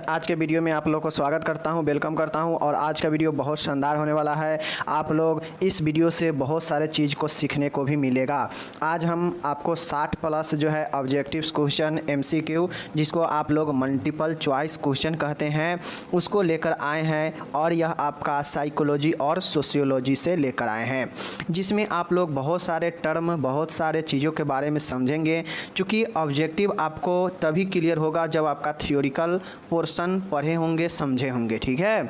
आज के वीडियो में आप लोग को स्वागत करता हूं, वेलकम करता हूं। और आज का वीडियो बहुत शानदार होने वाला है। आप लोग इस वीडियो से बहुत सारे चीज़ को सीखने को भी मिलेगा। आज हम आपको 60 प्लस जो है ऑब्जेक्टिव्स क्वेश्चन MCQ, जिसको आप लोग मल्टीपल चॉइस क्वेश्चन कहते हैं, उसको लेकर आए हैं। और यह आपका साइकोलॉजी और सोशियोलॉजी से लेकर आए हैं, जिसमें आप लोग बहुत सारे टर्म, बहुत सारे चीज़ों के बारे में समझेंगे। चूँकि ऑब्जेक्टिव आपको तभी क्लियर होगा जब आपका थियोरिकल पोर्शन पढ़े होंगे, समझे होंगे। ठीक है,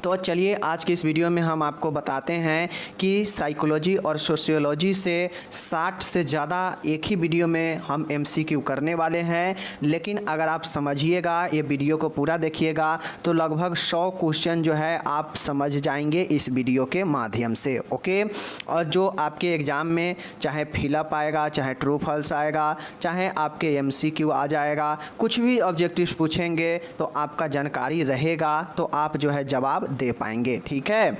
तो चलिए आज की इस वीडियो में हम आपको बताते हैं कि साइकोलॉजी और सोशियोलॉजी से 60 से ज़्यादा एक ही वीडियो में हम MCQ करने वाले हैं। लेकिन अगर आप समझिएगा, ये वीडियो को पूरा देखिएगा, तो लगभग 100 क्वेश्चन जो है आप समझ जाएंगे इस वीडियो के माध्यम से। ओके, और जो आपके एग्ज़ाम में चाहे फिलअप आएगा, चाहे ट्रू फॉल्स आएगा, चाहे आपके MCQ आ जाएगा, कुछ भी ऑब्जेक्टिव्स पूछेंगे तो आपका जानकारी रहेगा, तो आप जो है जवाब दे पाएंगे। ठीक है,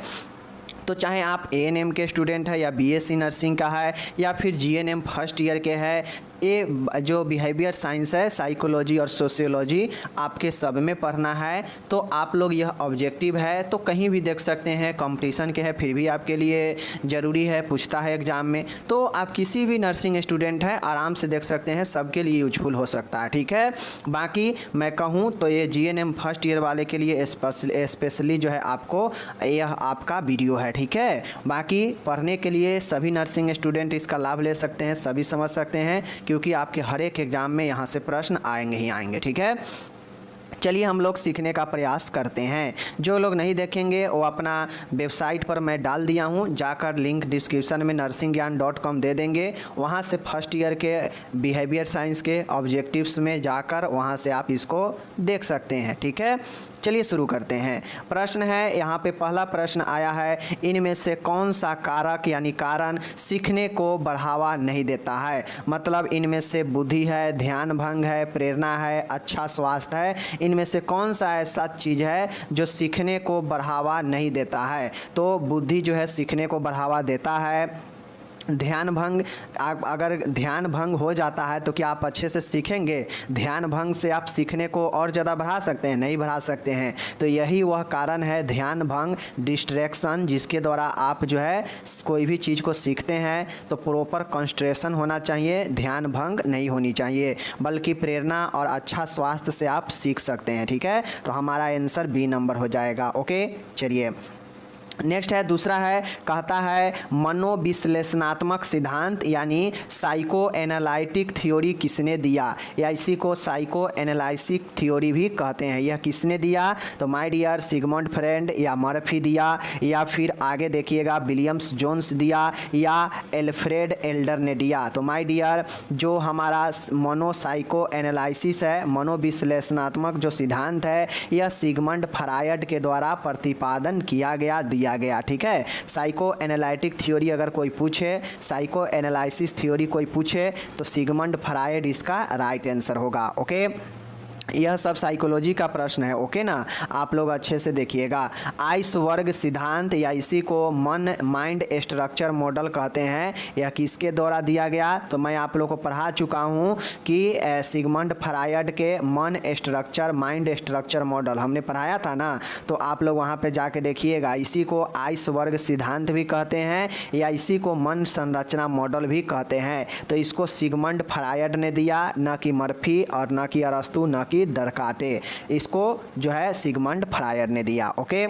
तो चाहे आप ANM के स्टूडेंट है या BSc नर्सिंग का है या फिर GNM फर्स्ट ईयर के है, ये जो बिहेवियर साइंस है, साइकोलॉजी और सोशियोलॉजी आपके सब में पढ़ना है। तो आप लोग यह ऑब्जेक्टिव है तो कहीं भी देख सकते हैं, कंपटीशन के है फिर भी आपके लिए ज़रूरी है, पूछता है एग्ज़ाम में। तो आप किसी भी नर्सिंग स्टूडेंट है आराम से देख सकते हैं, सबके लिए यूजफुल हो सकता है। ठीक है, बाकी मैं कहूँ तो ये GNM फर्स्ट ईयर वाले के लिए स्पेशली जो है आपको यह आपका वीडियो है। ठीक है, बाकी पढ़ने के लिए सभी नर्सिंग स्टूडेंट इसका लाभ ले सकते हैं, सभी समझ सकते हैं, क्योंकि आपके हर एक एग्ज़ाम में यहाँ से प्रश्न आएंगे ही आएंगे। ठीक है, चलिए हम लोग सीखने का प्रयास करते हैं। जो लोग नहीं देखेंगे वो अपना वेबसाइट पर मैं डाल दिया हूँ, जाकर लिंक डिस्क्रिप्शन में nursingyan.com दे देंगे। वहाँ से फर्स्ट ईयर के बिहेवियर साइंस के ऑब्जेक्टिव्स में जाकर वहाँ से आप इसको देख सकते हैं। ठीक है, चलिए शुरू करते हैं। प्रश्न है, यहाँ पे पहला प्रश्न आया है, इनमें से कौन सा कारक यानी कारण सीखने को बढ़ावा नहीं देता है। मतलब इनमें से बुद्धि है, ध्यान भंग है, प्रेरणा है, अच्छा स्वास्थ्य है, इनमें से कौन सा ऐसा चीज़ है जो सीखने को बढ़ावा नहीं देता है। तो बुद्धि जो है सीखने को बढ़ावा देता है। ध्यान भंग, अगर ध्यान भंग हो जाता है तो क्या आप अच्छे से सीखेंगे? ध्यान भंग से आप सीखने को और ज़्यादा बढ़ा सकते हैं? नहीं बढ़ा सकते हैं। तो यही वह कारण है, ध्यान भंग, डिस्ट्रैक्शन, जिसके द्वारा आप जो है कोई भी चीज़ को सीखते हैं तो प्रॉपर कंसंट्रेशन होना चाहिए, ध्यान भंग नहीं होनी चाहिए, बल्कि प्रेरणा और अच्छा स्वास्थ्य से आप सीख सकते हैं। ठीक है, तो हमारा आंसर B नंबर हो जाएगा। ओके, चलिए नेक्स्ट है, दूसरा है, कहता है मनोविश्लेषणात्मक सिद्धांत यानी साइको एनालिटिक थ्योरी किसने दिया, या इसी को साइको एनालिसिक थ्योरी भी कहते हैं। यह किसने दिया? तो माय डियर सिगमंड फ्रेंड या मर्फी दिया, या फिर आगे देखिएगा विलियम्स जोन्स दिया, या एल्फ्रेड एल्डर ने दिया। तो माय डियर जो हमारा साइको एनालिसिस है, मनोविश्लेषणात्मक जो सिद्धांत है, यह सिगमंड फ्रायड के द्वारा प्रतिपादन किया गया। ठीक है, साइको एनालिटिक थ्योरी अगर कोई पूछे, साइको एनालिसिस थ्योरी कोई पूछे, तो सिगमंड फ्रायड इसका राइट आंसर होगा। ओके, यह सब साइकोलॉजी का प्रश्न है। ओके ना, आप लोग अच्छे से देखिएगा। आइसबर्ग सिद्धांत या इसी को माइंड स्ट्रक्चर मॉडल कहते हैं, यह किसके द्वारा दिया गया? तो मैं आप लोग को पढ़ा चुका हूँ कि सिगमंड फ्रायड के माइंड स्ट्रक्चर मॉडल हमने पढ़ाया था ना, तो आप लोग वहाँ पे जाके देखिएगा। इसी को आइसबर्ग सिद्धांत भी कहते हैं या इसी को मन संरचना मॉडल भी कहते हैं। तो इसको सिगमंड फ्रायड ने दिया, न कि मर्फी और न कि अरस्तू, न कि दरकाटे, इसको जो है सिगमंड फ्रायड ने दिया। ओके,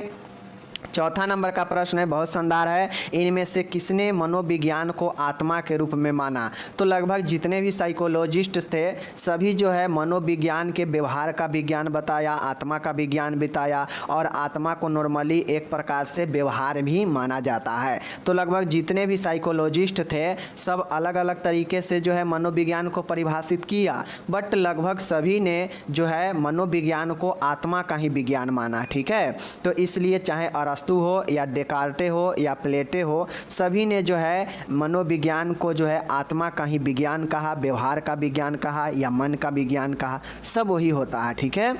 चौथा नंबर का प्रश्न है, बहुत शानदार है, इनमें से किसने मनोविज्ञान को आत्मा के रूप में माना? तो लगभग जितने भी साइकोलॉजिस्ट थे सभी जो है मनोविज्ञान के व्यवहार का विज्ञान बताया, आत्मा का विज्ञान बताया, और आत्मा को नॉर्मली एक प्रकार से व्यवहार भी माना जाता है। तो लगभग जितने भी साइकोलॉजिस्ट थे सब अलग अलग तरीके से जो है मनोविज्ञान को परिभाषित किया, बट लगभग सभी ने जो है मनोविज्ञान को आत्मा का ही विज्ञान माना। ठीक है, तो इसलिए चाहे अरस्तु हो या डेकार्टे हो या प्लेटे हो, सभी ने जो है मनोविज्ञान को जो है आत्मा का ही विज्ञान कहा, व्यवहार का विज्ञान कहा या मन का विज्ञान कहा, सब वही होता है। ठीक है,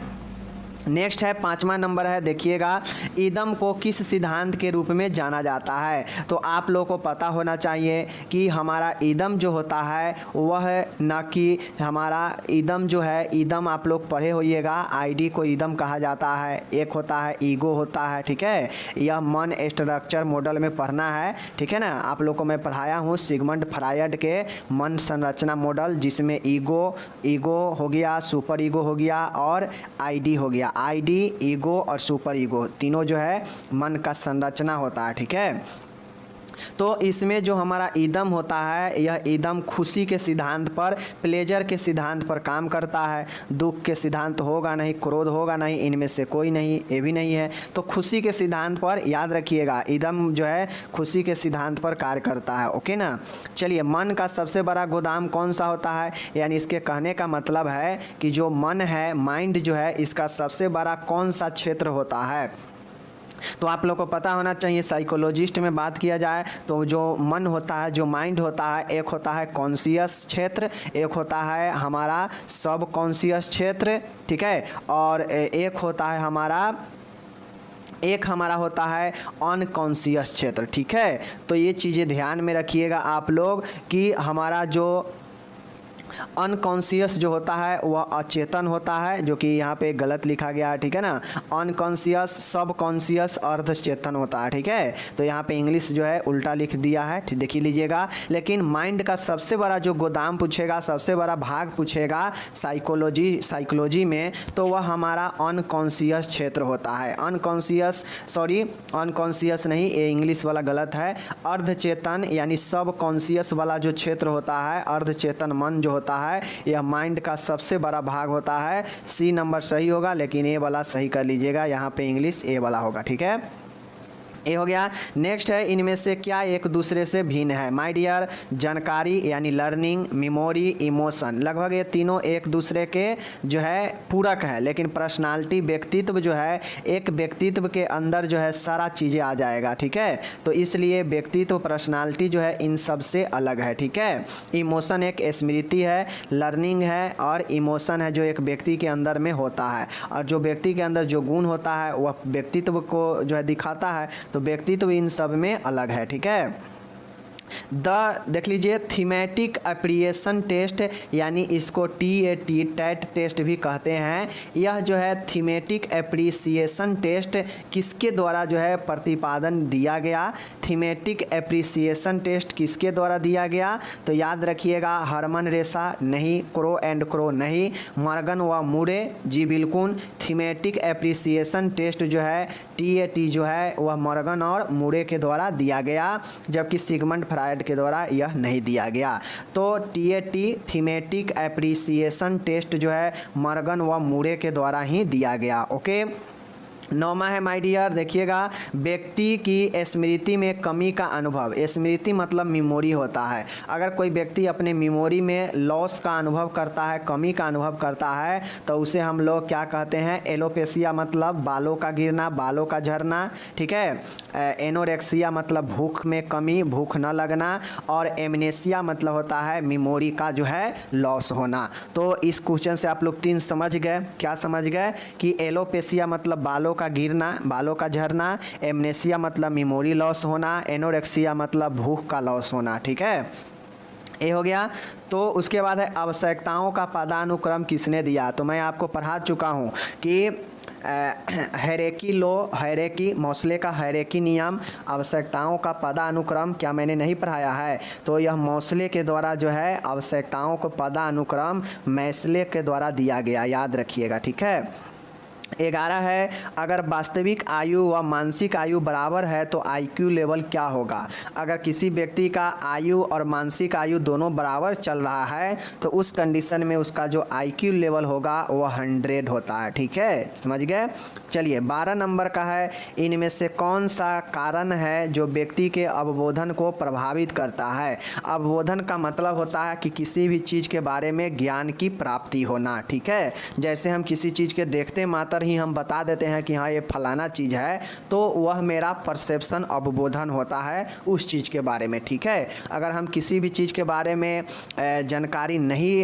नेक्स्ट है 5वां नंबर है, देखिएगा ईदम को किस सिद्धांत के रूप में जाना जाता है। तो आप लोगों को पता होना चाहिए कि हमारा ईदम जो होता है वह न कि हमारा ईदम जो है, ईदम आप लोग पढ़े होइएगा, आईडी को ईदम कहा जाता है। एक होता है ईगो होता है, ठीक है। यह मन स्ट्रक्चर मॉडल में पढ़ना है, ठीक है ना। आप लोग को मैं पढ़ाया हूँ सिगमंड फ्रायड के मन संरचना मॉडल, जिसमें ईगो हो गया, सुपर ईगो हो गया और आईडी हो गया। आईडी, ईगो और सुपर ईगो तीनों जो है मन का संरचना होता है, ठीक है। तो इसमें जो हमारा ईदम होता है, यह ईदम खुशी के सिद्धांत पर, प्लेजर के सिद्धांत पर काम करता है। दुख के सिद्धांत होगा नहीं, क्रोध होगा नहीं, इनमें से कोई नहीं, ये भी नहीं है। तो खुशी के सिद्धांत पर याद रखिएगा, ईदम जो है खुशी के सिद्धांत पर कार्य करता है, ओके ना। चलिए, मन का सबसे बड़ा गोदाम कौन सा होता है, यानी इसके कहने का मतलब है कि जो मन है, माइंड जो है, इसका सबसे बड़ा कौन सा क्षेत्र होता है। तो आप लोग को पता होना चाहिए, साइकोलॉजिस्ट में बात किया जाए तो जो मन होता है, जो माइंड होता है, एक होता है कॉन्शियस क्षेत्र, एक होता है हमारा सब कॉन्शियस क्षेत्र, ठीक है, और एक हमारा होता है अनकॉन्शियस क्षेत्र, ठीक है। तो ये चीज़ें ध्यान में रखिएगा आप लोग कि हमारा जो अनकॉन्शियस जो होता है वह अचेतन होता है, जो कि यहाँ पे गलत लिखा गया है, ठीक है ना। अनकॉन्शियस, सब कॉन्शियस अर्धचेतन होता है, ठीक है। तो यहाँ पे इंग्लिश जो है उल्टा लिख दिया है, देख ही लीजिएगा। लेकिन माइंड का सबसे बड़ा जो गोदाम पूछेगा, सबसे बड़ा भाग पूछेगा साइकोलॉजी में, तो वह हमारा अनकॉन्शियस क्षेत्र होता है। अनकॉन्शियस नहीं, ये इंग्लिश वाला गलत है। अर्धचेतन यानी सब कॉन्शियस वाला जो क्षेत्र होता है, अर्धचेतन मन जो होता है, यह माइंड का सबसे बड़ा भाग होता है। सी नंबर सही होगा, लेकिन ए वाला सही कर लीजिएगा, यहाँ पे इंग्लिश ए वाला होगा, ठीक है। ये हो गया। नेक्स्ट है, इनमें से क्या एक दूसरे से भिन्न है। माय डियर, जानकारी यानी लर्निंग, मेमोरी, इमोशन, लगभग ये तीनों एक दूसरे के जो है पूरक है। लेकिन पर्सनालिटी, व्यक्तित्व जो है, एक व्यक्तित्व के अंदर जो है सारा चीज़ें आ जाएगा, ठीक है। तो इसलिए व्यक्तित्व, पर्सनालिटी जो है इन सब से अलग है, ठीक है। इमोशन एक स्मृति है, लर्निंग है और इमोशन है जो एक व्यक्ति के अंदर में होता है। और जो व्यक्ति के अंदर जो गुण होता है वह व्यक्तित्व को जो है दिखाता है। तो व्यक्तित्व इन सब में अलग है, ठीक है। देख लीजिए, थीमेटिक एप्रिसिएशन टेस्ट, यानी इसको TAT टैट टेस्ट भी कहते हैं। यह जो है थीमेटिक एप्रिसिएशन टेस्ट किसके द्वारा जो है प्रतिपादन दिया गया। थीमेटिक एप्रिसिएशन टेस्ट किसके द्वारा दिया गया, तो याद रखिएगा, हरमन रेसा नहीं, क्रो एंड क्रो नहीं, मॉर्गन व मूरे जी बिल्कुल। थीमेटिक एप्रिसिएशन टेस्ट जो है TAT जो है वह मॉर्गन और मूरे के द्वारा दिया गया, जबकि सिगमंड फ्रायड के द्वारा यह नहीं दिया गया। तो TAT थीमेटिक एप्रिसिएशन टेस्ट जो है मॉर्गन व मूरे के द्वारा ही दिया गया, ओके। 9वां है माय डियर, देखिएगा, व्यक्ति की स्मृति में कमी का अनुभव। स्मृति मतलब मेमोरी होता है। अगर कोई व्यक्ति अपने मेमोरी में लॉस का अनुभव करता है, कमी का अनुभव करता है, तो उसे हम लोग क्या कहते हैं, एलोपेसिया मतलब बालों का गिरना, बालों का झड़ना, ठीक है। एनोरेक्सिया मतलब भूख में कमी, भूख न लगना, और एमनेसिया मतलब होता है मेमोरी का जो है लॉस होना। तो इस क्वेश्चन से आप लोग 3 समझ गए। क्या समझ गए कि एलोपेसिया मतलब बालों का गिरना, बालों का झड़ना, एमनेसिया मतलब मेमोरी लॉस होना, एनोरेक्सिया मतलब भूख का लॉस होना, ठीक है। ये हो गया। तो उसके बाद है आवश्यकताओं का पदानुक्रम किसने दिया। तो मैं आपको पढ़ा चुका हूँ कि हैरेकी लो, हैरेकी मौसले का हैरेकी नियम, आवश्यकताओं का पदानुक्रम, क्या मैंने नहीं पढ़ाया है। तो यह मौसले के द्वारा जो है आवश्यकताओं को पदानुक्रम मैसले के द्वारा दिया गया, याद रखिएगा, ठीक है। 11 है, अगर वास्तविक आयु व मानसिक आयु बराबर है तो IQ लेवल क्या होगा। अगर किसी व्यक्ति का आयु और मानसिक आयु दोनों बराबर चल रहा है तो उस कंडीशन में उसका जो IQ लेवल होगा वह 100 होता है, ठीक है, समझ गए। चलिए, 12 नंबर का है, इनमें से कौन सा कारण है जो व्यक्ति के अवबोधन को प्रभावित करता है। अवबोधन का मतलब होता है कि किसी भी चीज़ के बारे में ज्ञान की प्राप्ति होना, ठीक है। जैसे हम किसी चीज़ के देखते मात्र मात्र ही हम बता देते हैं कि हाँ ये फलाना चीज़ है, तो वह मेरा परसेप्शन अवबोधन होता है उस चीज़ के बारे में। ठीक है, अगर हम किसी भी चीज़ के बारे में जानकारी नहीं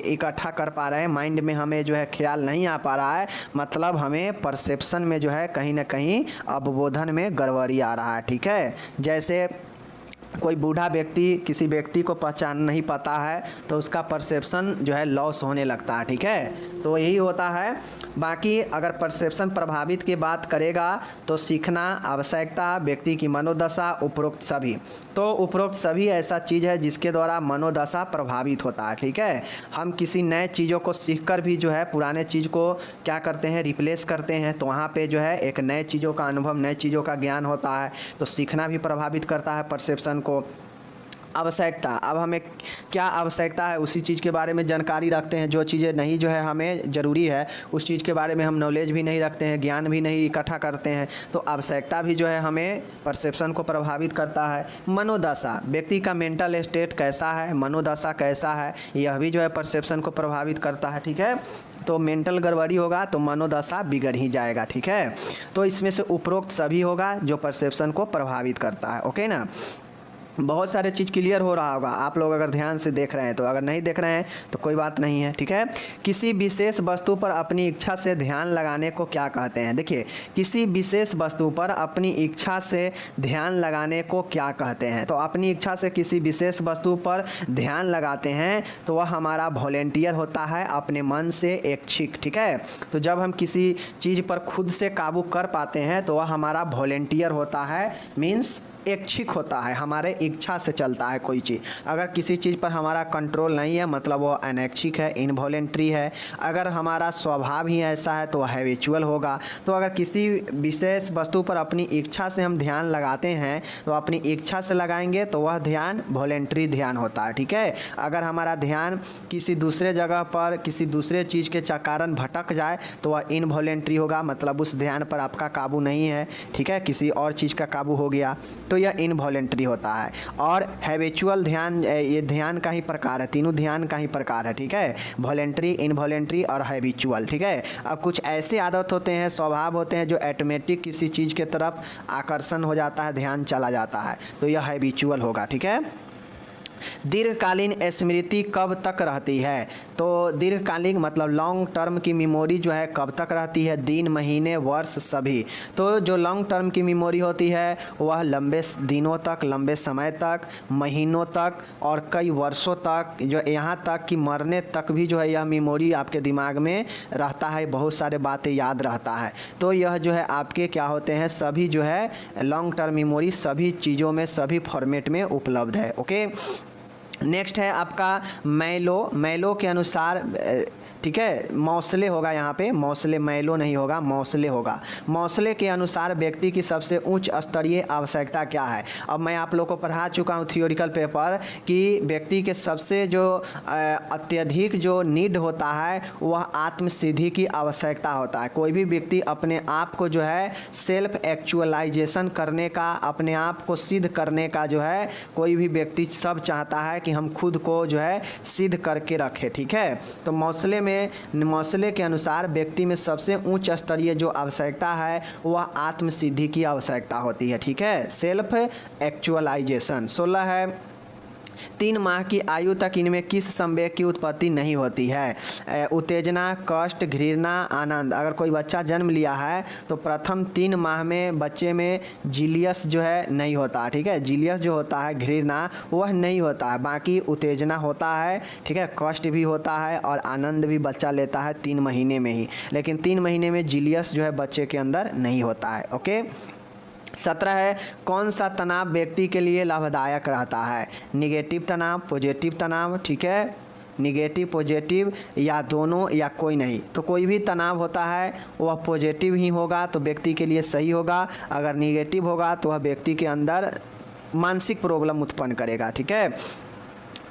इकट्ठा कर पा रहे हैं, माइंड में हमें जो है ख्याल नहीं आ पा रहा है, मतलब हमें परसेप्शन में जो है कहीं ना कहीं अवबोधन में गड़बड़ी आ रहा है। ठीक है, जैसे कोई बूढ़ा व्यक्ति किसी व्यक्ति को पहचान नहीं पाता है तो उसका परसेप्शन जो है लॉस होने लगता है। ठीक है, तो यही होता है। बाकी अगर परसेप्शन प्रभावित की बात करेगा तो सीखना, आवश्यकता, व्यक्ति की मनोदशा, उपरोक्त सभी। तो उपरोक्त सभी ऐसा चीज़ है जिसके द्वारा मनोदशा प्रभावित होता है। ठीक है, हम किसी नए चीज़ों को सीखकर भी जो है पुराने चीज़ को क्या करते हैं, रिप्लेस करते हैं, तो वहाँ पे जो है एक नए चीज़ों का अनुभव, नए चीज़ों का ज्ञान होता है। तो सीखना भी प्रभावित करता है परसेप्शन को। आवश्यकता, अब हमें क्या आवश्यकता है उसी चीज़ के बारे में जानकारी रखते हैं। जो चीज़ें नहीं जो है हमें ज़रूरी है उस चीज़ के बारे में हम नॉलेज भी नहीं रखते हैं, ज्ञान भी नहीं इकट्ठा करते हैं, तो आवश्यकता भी जो है हमें परसेप्शन को प्रभावित करता है। मनोदशा, व्यक्ति का मेंटल स्टेट कैसा है, मनोदशा कैसा है, यह भी जो है परसेप्शन को प्रभावित करता है। ठीक है, तो मेंटल गड़बड़ी होगा तो मनोदशा बिगड़ ही जाएगा। ठीक है, तो इसमें से उपरोक्त सभी होगा जो परसेप्शन को प्रभावित करता है। ओके ना, बहुत सारे चीज़ क्लियर हो रहा होगा आप लोग अगर ध्यान से देख रहे हैं, तो अगर नहीं देख रहे हैं तो कोई बात नहीं है। ठीक है, किसी विशेष वस्तु पर अपनी इच्छा से ध्यान लगाने को क्या कहते हैं? देखिए, किसी विशेष वस्तु पर अपनी इच्छा से ध्यान लगाने को क्या कहते हैं? तो अपनी इच्छा से किसी विशेष वस्तु पर ध्यान लगाते हैं तो वह हमारा वॉलेंटियर होता है, अपने मन से इच्छुक। ठीक है, तो जब हम किसी चीज़ पर खुद से काबू कर पाते हैं तो वह हमारा वॉलेंटियर होता है, मीन्स इच्छुक होता है, हमारे इच्छा से चलता है कोई चीज़। अगर किसी चीज़ पर हमारा कंट्रोल नहीं है मतलब वो अनैच्छिक है, इनवॉलेंट्री है। अगर हमारा स्वभाव ही ऐसा है तो वह हैबिचुअल होगा। तो अगर किसी विशेष वस्तु पर अपनी इच्छा से हम ध्यान लगाते हैं तो अपनी इच्छा से लगाएंगे तो वह ध्यान वॉलेंट्री ध्यान होता है। ठीक है, अगर हमारा ध्यान किसी दूसरे जगह पर किसी दूसरे चीज़ के कारण भटक जाए तो वह इनवॉलेंट्री होगा, मतलब उस ध्यान पर आपका काबू नहीं है। ठीक है, किसी और चीज़ का काबू हो गया तो यह इनवॉलेंट्री होता है। और हैबिचुअल ध्यान, ये ध्यान का ही प्रकार है, तीनों ध्यान का ही प्रकार है। ठीक है, वॉलेंट्री, इनवॉलेंट्री और हैबिचुअल। ठीक है, अब कुछ ऐसे आदत होते हैं, स्वभाव होते हैं जो ऑटोमेटिक किसी चीज़ के तरफ आकर्षण हो जाता है, ध्यान चला जाता है, तो यह हैबिचुअल होगा। ठीक है, दीर्घकालीन स्मृति कब तक रहती है? तो दीर्घकालीन मतलब लॉन्ग टर्म की मेमोरी जो है कब तक रहती है? दिन, महीने, वर्ष सभी। तो जो लॉन्ग टर्म की मेमोरी होती है वह लंबे दिनों तक, लंबे समय तक, महीनों तक और कई वर्षों तक, जो यहाँ तक कि मरने तक भी जो है यह मेमोरी आपके दिमाग में रहता है, बहुत सारे बातें याद रहता है। तो यह जो है आपके क्या होते हैं, सभी जो है लॉन्ग टर्म मेमोरी सभी चीज़ों में, सभी फॉर्मेट में उपलब्ध है। ओके, नेक्स्ट है आपका मैलो के अनुसार। ठीक है, मौसले होगा यहाँ पे, मौसले, मैलो नहीं होगा, मौसले होगा। मौसले के अनुसार व्यक्ति की सबसे उच्च स्तरीय आवश्यकता क्या है? अब मैं आप लोग को पढ़ा चुका हूँ थियोरिकल पेपर कि व्यक्ति के सबसे जो अत्यधिक जो नीड होता है वह आत्मसिद्धि की आवश्यकता होता है। कोई भी व्यक्ति अपने आप को जो है सेल्फ एक्चुअलाइजेशन करने का, अपने आप को सिद्ध करने का जो है, कोई भी व्यक्ति सब चाहता है कि हम खुद को जो है सिद्ध करके रखें। ठीक है, तो मौसले के अनुसार व्यक्ति में सबसे उच्च स्तरीय जो आवश्यकता है वह आत्मसिद्धि की आवश्यकता होती है। ठीक है, सेल्फ एक्चुअलाइजेशन। 16 है, 3 माह की आयु तक इनमें किस संवेग की उत्पत्ति नहीं होती है? उत्तेजना, कष्ट, घृणा, आनंद। अगर कोई बच्चा जन्म लिया है तो प्रथम 3 माह में बच्चे में जीलियस जो है नहीं होता। ठीक है, जीलियस जो होता है, घृणा, वह नहीं होता है, बाकी उत्तेजना होता है। ठीक है, कष्ट भी होता है और आनंद भी बच्चा लेता है 3 महीने में ही, लेकिन 3 महीने में जीलियस जो है बच्चे के अंदर नहीं होता है। ओके, 17 है, कौन सा तनाव व्यक्ति के लिए लाभदायक रहता है? निगेटिव तनाव, पॉजिटिव तनाव। ठीक है, निगेटिव, पॉजिटिव या दोनों या कोई नहीं। तो कोई भी तनाव होता है वह पॉजिटिव ही होगा तो व्यक्ति के लिए सही होगा, अगर निगेटिव होगा तो वह व्यक्ति के अंदर मानसिक प्रॉब्लम उत्पन्न करेगा। ठीक है,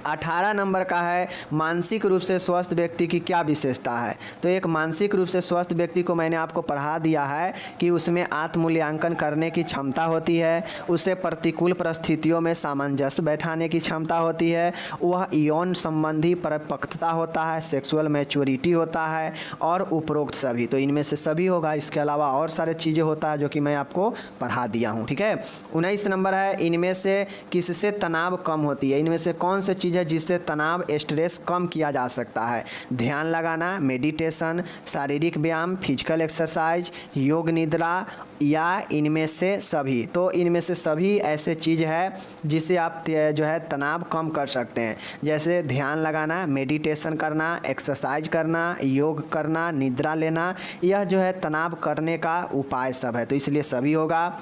18 नंबर का है मानसिक रूप से स्वस्थ व्यक्ति की क्या विशेषता है। तो एक मानसिक रूप से स्वस्थ व्यक्ति को मैंने आपको पढ़ा दिया है कि उसमें आत्ममूल्यांकन करने की क्षमता होती है, उसे प्रतिकूल परिस्थितियों में सामंजस्य बैठाने की क्षमता होती है, वह यौन संबंधी परिपक्वता होता है, सेक्सुअल मैच्योरिटी होता है और उपरोक्त सभी। तो इनमें से सभी होगा, इसके अलावा और सारे चीज़ें होता है जो कि मैं आपको पढ़ा दिया हूँ। ठीक है। 19 नंबर है इनमें से किससे तनाव कम होती है। इनमें से कौन सी चीज़ है जिससे तनाव स्ट्रेस कम किया जा सकता है। ध्यान लगाना, मेडिटेशन, शारीरिक व्यायाम, फिजिकल एक्सरसाइज, योग निद्रा या इनमें से सभी। तो इनमें से सभी ऐसे चीज़ है जिससे आप जो है तनाव कम कर सकते हैं, जैसे ध्यान लगाना, मेडिटेशन करना, एक्सरसाइज करना, योग करना, निद्रा लेना, यह जो है तनाव करने का उपाय सब है। तो इसलिए सभी होगा।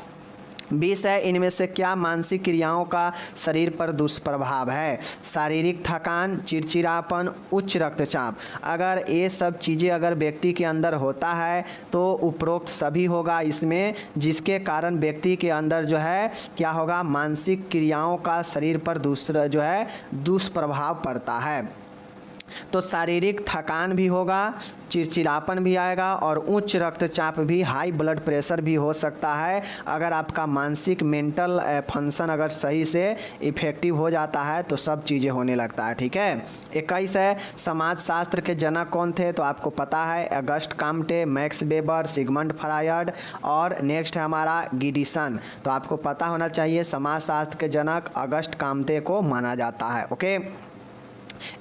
20 है इनमें से क्या मानसिक क्रियाओं का शरीर पर दुष्प्रभाव है। शारीरिक थकान, चिड़चिड़ापन, उच्च रक्तचाप। अगर ये सब चीज़ें अगर व्यक्ति के अंदर होता है तो उपरोक्त सभी होगा इसमें, जिसके कारण व्यक्ति के अंदर जो है क्या होगा, मानसिक क्रियाओं का शरीर पर दूसरा जो है दुष्प्रभाव पड़ता है। तो शारीरिक थकान भी होगा, चिड़चिड़ापन भी आएगा और उच्च रक्तचाप भी, हाई ब्लड प्रेशर भी हो सकता है अगर आपका मानसिक मेंटल फंक्शन अगर सही से इफेक्टिव हो जाता है तो सब चीज़ें होने लगता है। ठीक है। 21 है समाजशास्त्र के जनक कौन थे। तो आपको पता है Auguste Comte, Max Weber, Sigmund Freud और नेक्स्ट है हमारा गिडिसन। तो आपको पता होना चाहिए समाजशास्त्र के जनक अगस्ट काम्टे को माना जाता है। ओके।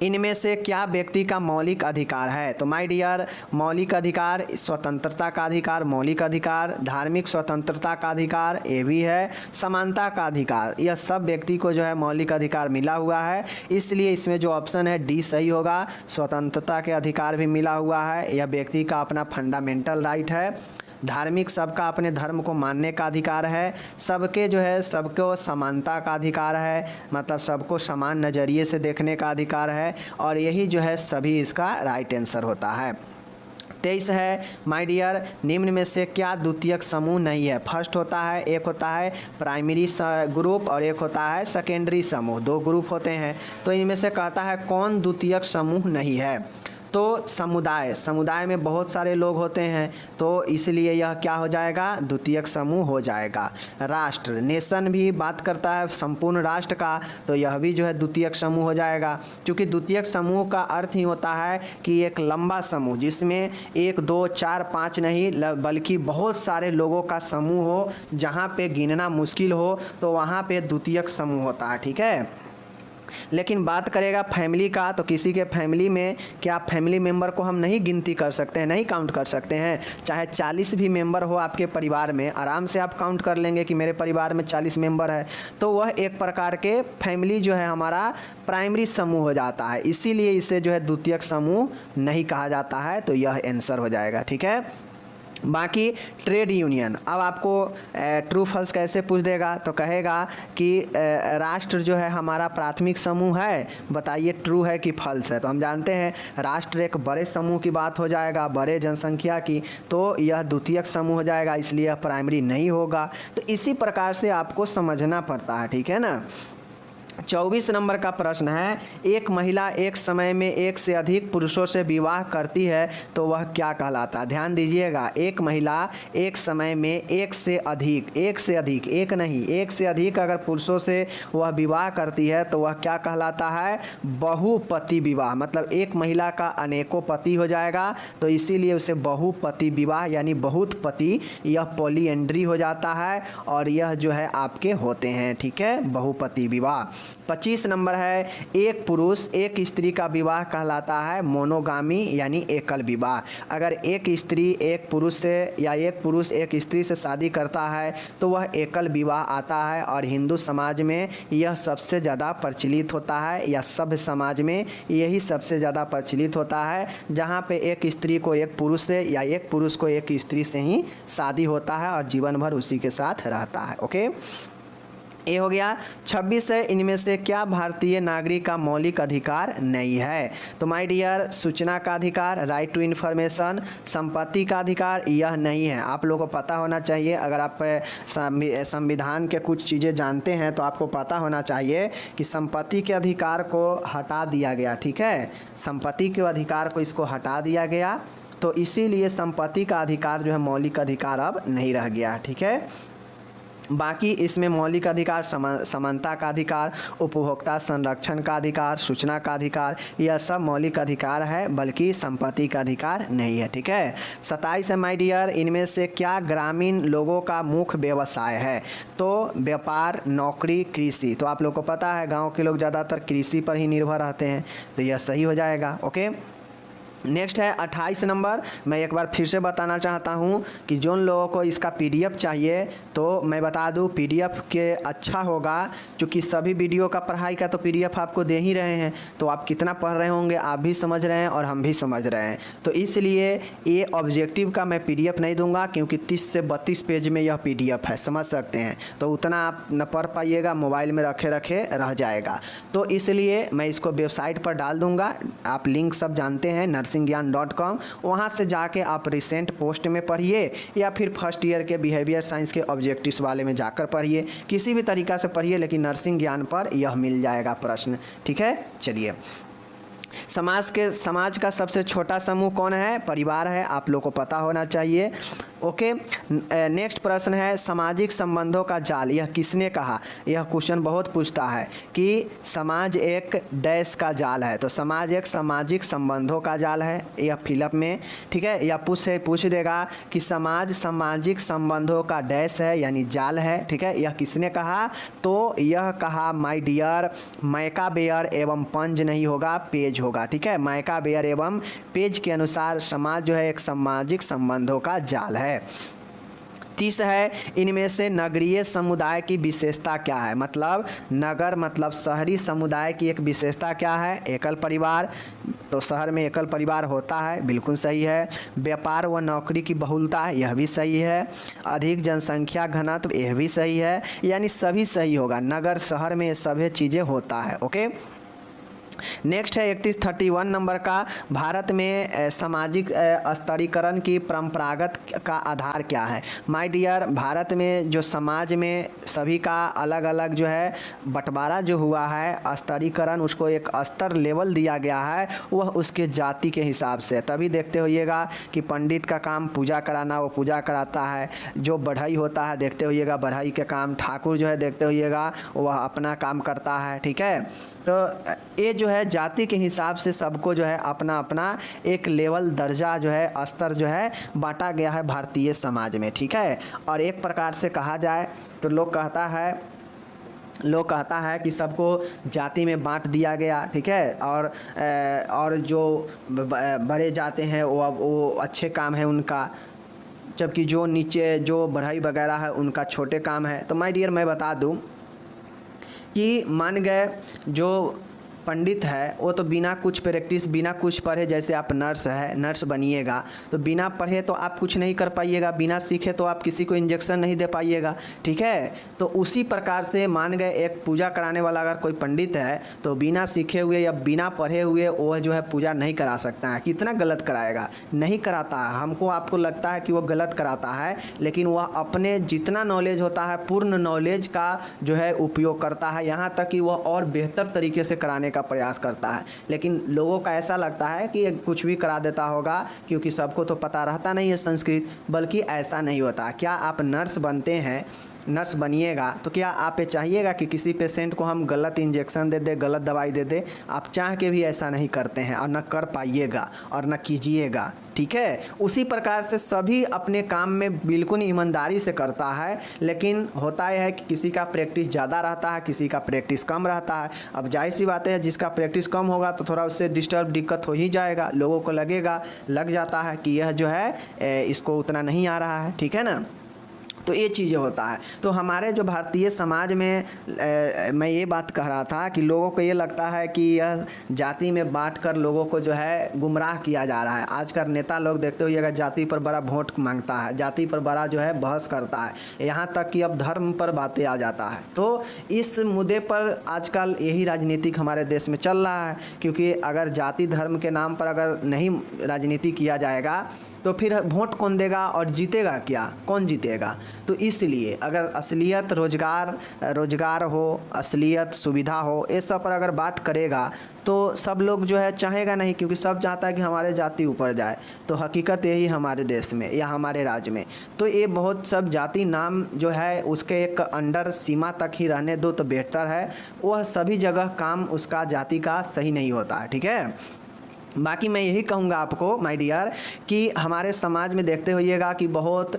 इनमें से क्या व्यक्ति का मौलिक अधिकार है। तो माय डियर, मौलिक अधिकार, स्वतंत्रता का अधिकार, मौलिक अधिकार, धार्मिक स्वतंत्रता का अधिकार, ये भी है, समानता का अधिकार, यह सब व्यक्ति को जो है मौलिक अधिकार मिला हुआ है। इसलिए इसमें जो ऑप्शन है डी सही होगा। स्वतंत्रता के अधिकार भी मिला हुआ है, यह व्यक्ति का अपना फंडामेंटल राइट है। धार्मिक, सबका अपने धर्म को मानने का अधिकार है। सबके जो है सबको समानता का अधिकार है, मतलब सबको समान नज़रिए से देखने का अधिकार है और यही जो है सभी इसका राइट आंसर होता है। 23 है माय डियर, निम्न में से क्या द्वितीयक समूह नहीं है। फर्स्ट होता है, एक होता है प्राइमरी ग्रुप और एक होता है सेकेंडरी समूह, दो ग्रुप होते हैं। तो इनमें से कहता है कौन द्वितीयक समूह नहीं है। तो समुदाय, समुदाय में बहुत सारे लोग होते हैं तो इसलिए यह क्या हो जाएगा, द्वितीयक समूह हो जाएगा। राष्ट्र, नेशन भी बात करता है संपूर्ण राष्ट्र का, तो यह भी जो है द्वितीयक समूह हो जाएगा। क्योंकि द्वितीयक समूह का अर्थ ही होता है कि एक लंबा समूह जिसमें 1 2 4 5 नहीं बल्कि बहुत सारे लोगों का समूह हो, जहाँ पे गिनना मुश्किल हो तो वहाँ पे द्वितीयक समूह होता है। ठीक है। लेकिन बात करेगा फैमिली का, तो किसी के फैमिली में क्या फैमिली मेंबर को हम नहीं गिनती कर सकते हैं, नहीं काउंट कर सकते हैं। चाहे 40 भी मेंबर हो आपके परिवार में, आराम से आप काउंट कर लेंगे कि मेरे परिवार में 40 मेंबर है, तो वह एक प्रकार के फैमिली जो है हमारा प्राइमरी समूह हो जाता है। इसीलिए इसे जो है द्वितीयक समूह नहीं कहा जाता है। तो यह आंसर हो जाएगा। ठीक है। बाकी ट्रेड यूनियन, अब आपको ट्रू फॉल्स कैसे पूछ देगा, तो कहेगा कि राष्ट्र जो है हमारा प्राथमिक समूह है, बताइए ट्रू है कि फॉल्स है। तो हम जानते हैं राष्ट्र एक बड़े समूह की बात हो जाएगा, बड़े जनसंख्या की, तो यह द्वितीयक समूह हो जाएगा, इसलिए यह प्राइमरी नहीं होगा। तो इसी प्रकार से आपको समझना पड़ता है। ठीक है ना। 24 नंबर का प्रश्न है, एक महिला एक समय में एक से अधिक पुरुषों से विवाह करती है तो वह क्या कहलाता है। ध्यान दीजिएगा, एक महिला एक समय में एक से अधिक, एक नहीं, एक से अधिक अगर पुरुषों से वह विवाह करती है तो वह क्या कहलाता है, बहुपति विवाह। मतलब एक महिला का अनेकों पति हो जाएगा, तो इसीलिए उसे बहुपति विवाह यानी बहुत पति, यह पॉलीएंड्री हो जाता है और यह जो है आपके होते हैं। ठीक है, बहुपति विवाह। 25 नंबर है, एक पुरुष एक स्त्री का विवाह कहलाता है मोनोगामी यानी एकल विवाह। अगर एक स्त्री एक पुरुष से या एक पुरुष एक स्त्री से शादी करता है तो वह एकल विवाह आता है और हिंदू समाज में यह सबसे ज़्यादा प्रचलित होता है, या सभ्य समाज में यही सबसे ज़्यादा प्रचलित होता है, जहाँ पे एक स्त्री को एक पुरुष से या एक पुरुष को एक स्त्री से ही शादी होता है और जीवन भर उसी के साथ रहता है। ओके। ये हो गया। 26 है, इनमें से क्या भारतीय नागरिक का मौलिक अधिकार नहीं है? तो माय डियर, सूचना का अधिकार, राइट टू इन्फॉर्मेशन, संपत्ति का अधिकार, यह नहीं है। आप लोगों को पता होना चाहिए, अगर आप संविधान के कुछ चीज़ें जानते हैं तो आपको पता होना चाहिए कि संपत्ति के अधिकार को हटा दिया गया। ठीक है, संपत्ति के अधिकार को इसको हटा दिया गया, तो इसीलिए संपत्ति का अधिकार जो है मौलिक अधिकार अब नहीं रह गया। ठीक है, बाकी इसमें मौलिक अधिकार, समानता का अधिकार, उपभोक्ता संरक्षण का अधिकार, सूचना का अधिकार, यह सब मौलिक अधिकार है, बल्कि संपत्ति का अधिकार नहीं है। ठीक है, 27 है माय डियर, इनमें से क्या ग्रामीण लोगों का मुख्य व्यवसाय है? तो व्यापार, नौकरी, कृषि। तो आप लोग को पता है गाँव के लोग ज़्यादातर कृषि पर ही निर्भर रहते हैं, तो यह सही हो जाएगा। ओके, नेक्स्ट है 28 नंबर। मैं एक बार फिर से बताना चाहता हूँ कि जिन लोगों को इसका पीडीएफ चाहिए तो मैं बता दूँ पीडीएफ के अच्छा होगा, क्योंकि सभी वीडियो का पढ़ाई का तो पीडीएफ आपको दे ही रहे हैं, तो आप कितना पढ़ रहे होंगे आप भी समझ रहे हैं और हम भी समझ रहे हैं। तो इसलिए ये ऑब्जेक्टिव का मैं पीडीएफ नहीं दूंगा, क्योंकि 30 से 32 पेज में यह पीडीएफ है, समझ सकते हैं, तो उतना आप न पढ़ पाइएगा, मोबाइल में रखे रखे रह जाएगा। तो इसलिए मैं इसको वेबसाइट पर डाल दूँगा, आप लिंक सब जानते हैं, नरसिंहज्ञान.com, वहाँ से जाके आप रिसेंट पोस्ट में पढ़िए या फिर फर्स्ट ईयर के बिहेवियर साइंस के ऑब्जेक्टिव्स वाले में जाकर पढ़िए, किसी भी तरीका से पढ़िए, लेकिन नर्सिंग ज्ञान पर यह मिल जाएगा प्रश्न। ठीक है, चलिए, समाज का सबसे छोटा समूह कौन है? परिवार है, आप लोग को पता होना चाहिए। ओके, नेक्स्ट प्रश्न है सामाजिक संबंधों का जाल, यह किसने कहा? यह क्वेश्चन बहुत पूछता है कि समाज एक डैश का जाल है, तो समाज एक सामाजिक संबंधों का जाल है, यह फिलअप में। ठीक है, या पूछ देगा कि समाज सामाजिक संबंधों का डैश है, यानी जाल है। ठीक है, यह किसने कहा? तो यह कहा माय डियर मैकाबेयर एवं पंज नहीं होगा, पेज होगा। ठीक है, मैकाबेयर एवं पेज के अनुसार समाज जो है एक सामाजिक संबंधों का जाल है। 30 है, इनमें से नगरीय समुदाय की विशेषता क्या है? मतलब नगर मतलब शहरी समुदाय की एक विशेषता क्या है? एकल परिवार, तो शहर में एकल परिवार होता है, बिल्कुल सही है। व्यापार व नौकरी की बहुलता, यह भी सही है। अधिक जनसंख्या घनत्व, यह भी सही है, यानी सभी सही होगा, नगर शहर में ये सभी चीज़ें होता है। ओके, नेक्स्ट है 31 नंबर का, भारत में सामाजिक स्तरीकरण की परंपरागत का आधार क्या है? माय डियर, भारत में जो समाज में सभी का अलग अलग जो है बंटवारा जो हुआ है, स्तरीकरण, उसको एक स्तर लेवल दिया गया है, वह उसके जाति के हिसाब से। तभी देखते होइएगा कि पंडित का काम पूजा कराना, वो पूजा कराता है, जो बढ़ई होता है देखते होइएगा बढ़ई के काम, ठाकुर जो है देखते होइएगा वह अपना काम करता है। ठीक है, तो ये जो है जाति के हिसाब से सबको जो है अपना अपना एक लेवल दर्जा जो है स्तर जो है बांटा गया है भारतीय समाज में। ठीक है, और एक प्रकार से कहा जाए तो लोग कहता है कि सबको जाति में बांट दिया गया। ठीक है, और जो बड़े जाते हैं वो अच्छे काम है उनका, जबकि जो नीचे जो बढ़ई वगैरह है उनका छोटे काम है। तो माय डियर, मैं बता दूं कि मान गए जो पंडित है वो तो बिना कुछ प्रैक्टिस, बिना कुछ पढ़े, जैसे आप नर्स है, नर्स बनिएगा तो बिना पढ़े तो आप कुछ नहीं कर पाइएगा, बिना सीखे तो आप किसी को इंजेक्शन नहीं दे पाइएगा। ठीक है, तो उसी प्रकार से मान गए एक पूजा कराने वाला अगर कोई पंडित है तो बिना सीखे हुए या बिना पढ़े हुए वो जो है पूजा नहीं करा सकता है। कितना गलत कराएगा? नहीं कराता है। हमको आपको लगता है कि वो गलत कराता है, लेकिन वह अपने जितना नॉलेज होता है पूर्ण नॉलेज का जो है उपयोग करता है, यहाँ तक कि वह और बेहतर तरीके से कराने का प्रयास करता है। लेकिन लोगों का ऐसा लगता है कि कुछ भी करा देता होगा, क्योंकि सबको तो पता रहता नहीं है संस्कृत, बल्कि ऐसा नहीं होता। क्या आप नर्स बनते हैं, नर्स बनिएगा तो क्या आप ये चाहिएगा कि किसी पेशेंट को हम गलत इंजेक्शन दे दे, गलत दवाई दे दे? आप चाह के भी ऐसा नहीं करते हैं और न कर पाइएगा और न कीजिएगा। ठीक है, उसी प्रकार से सभी अपने काम में बिल्कुल ईमानदारी से करता है, लेकिन होता यह है कि किसी का प्रैक्टिस ज़्यादा रहता है, किसी का प्रैक्टिस कम रहता है। अब जाहिर सी बात है जिसका प्रैक्टिस कम होगा तो थोड़ा उससे दिक्कत हो ही जाएगा, लोगों को लग जाता है कि यह जो है इसको उतना नहीं आ रहा है। ठीक है ना, तो ये चीज़ें होता है। तो हमारे जो भारतीय समाज में मैं ये बात कह रहा था कि लोगों को ये लगता है कि यह जाति में बांटकर लोगों को जो है गुमराह किया जा रहा है। आजकल नेता लोग देखते होइएगा जाति पर बड़ा वोट मांगता है, जाति पर बड़ा जो है बहस करता है, यहाँ तक कि अब धर्म पर बातें आ जाता है। तो इस मुद्दे पर आजकल यही राजनीतिक हमारे देश में चल रहा है, क्योंकि अगर जाति धर्म के नाम पर अगर नहीं राजनीति किया जाएगा तो फिर वोट कौन देगा और जीतेगा क्या, कौन जीतेगा। तो इसलिए अगर असलियत रोजगार हो, असलियत सुविधा हो, इस सब पर अगर बात करेगा तो सब लोग जो है चाहेगा नहीं, क्योंकि सब चाहता है कि हमारे जाति ऊपर जाए। तो हकीकत यही हमारे देश में या हमारे राज्य में। तो ये बहुत सब जाति नाम जो है उसके एक अंडर सीमा तक ही रहने दो तो बेहतर है। वह सभी जगह काम उसका जाति का सही नहीं होता है, ठीक है। बाकी मैं यही कहूँगा आपको माय डियर कि हमारे समाज में देखते होइएगा कि बहुत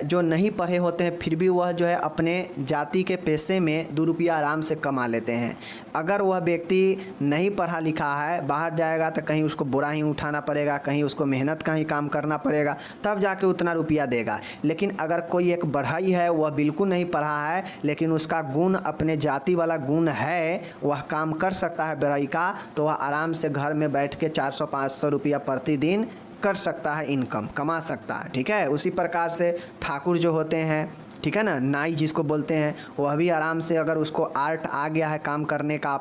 जो नहीं पढ़े होते हैं फिर भी वह जो है अपने जाति के पैसे में 2 रुपया आराम से कमा लेते हैं। अगर वह व्यक्ति नहीं पढ़ा लिखा है, बाहर जाएगा तो कहीं उसको बुरा ही उठाना पड़ेगा, कहीं उसको मेहनत का ही काम करना पड़ेगा, तब जाके उतना रुपया देगा। लेकिन अगर कोई एक बढ़ई है, वह बिल्कुल नहीं पढ़ा है लेकिन उसका गुण अपने जाति वाला गुण है, वह काम कर सकता है बढ़ई का, तो वह आराम से घर में बैठ के 400-500 रुपया प्रतिदिन कर सकता है, इनकम कमा सकता है, ठीक है। उसी प्रकार से ठाकुर जो होते हैं, ठीक है ना, नाई जिसको बोलते हैं, वह भी आराम से अगर उसको आर्ट आ गया है काम करने का,